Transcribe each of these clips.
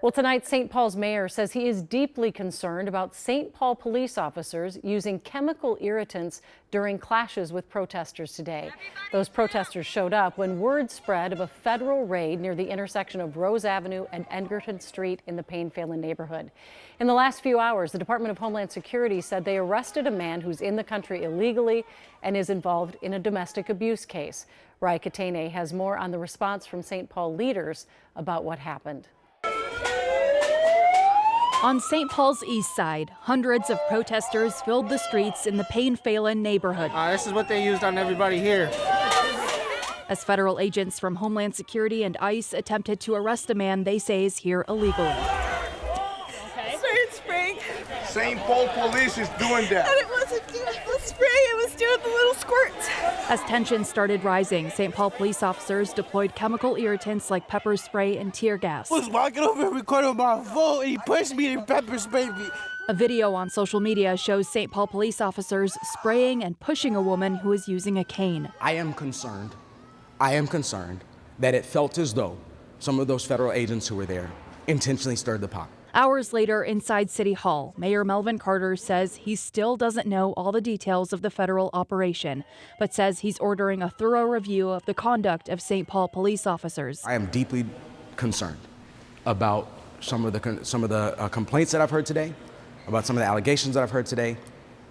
Well, tonight, St. Paul's mayor says he is deeply concerned about St. Paul police officers using chemical irritants during clashes with protesters today. Those protesters showed up when word spread of a federal raid near the intersection of Rose Avenue and Edgerton Street in the Payne-Phelan neighborhood. In the last few hours, the Department of Homeland Security said they arrested a man who's in the country illegally and is involved in a domestic abuse case. Raya Katene has more on the response from St. Paul leaders about what happened. On St. Paul's east side, hundreds of protesters filled the streets in the Payne-Phelan neighborhood. This is what they used on everybody here. As federal agents from Homeland Security and ICE attempted to arrest a man they say is here illegally. Started spraying. St. Paul police is doing that. And it wasn't doing the spray, it was doing the little squirts. As tensions started rising, St. Paul police officers deployed chemical irritants like pepper spray and tear gas. I was walking over and recording my phone, and he pushed me and pepper sprayed me. A video on social media shows St. Paul police officers spraying and pushing a woman who is using a cane. I am concerned that it felt as though some of those federal agents who were there intentionally stirred the pot. Hours later, inside City Hall, Mayor Melvin Carter says he still doesn't know all the details of the federal operation, but says he's ordering a thorough review of the conduct of St. Paul police officers. I am deeply concerned about some of the complaints that I've heard today, about some of the allegations that I've heard today,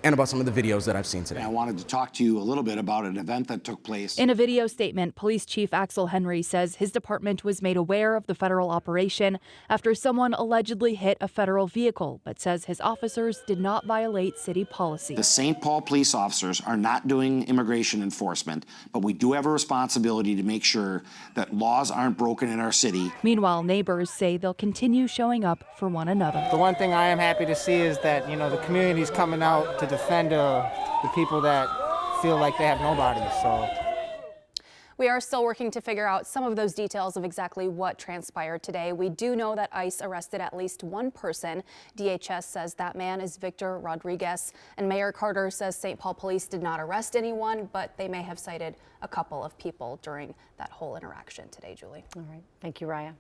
and about some of the videos that I've seen today. I wanted to talk to you a little bit about an event that took place. In a video statement, Police Chief Axel Henry says his department was made aware of the federal operation after someone allegedly hit a federal vehicle, but says his officers did not violate city policy. The St. Paul police officers are not doing immigration enforcement, but we do have a responsibility to make sure that laws aren't broken in our city. Meanwhile, neighbors say they'll continue showing up for one another. The one thing I am happy to see is that, the community's coming out to defend the people that feel like they have nobody. So we are still working to figure out some of those details of exactly what transpired today. We do know that ICE arrested at least one person. DHS says that man is Victor Rodriguez, and Mayor Carter says St. Paul police did not arrest anyone, but they may have cited a couple of people during that whole interaction today, Julie. All right. Thank you, Raya.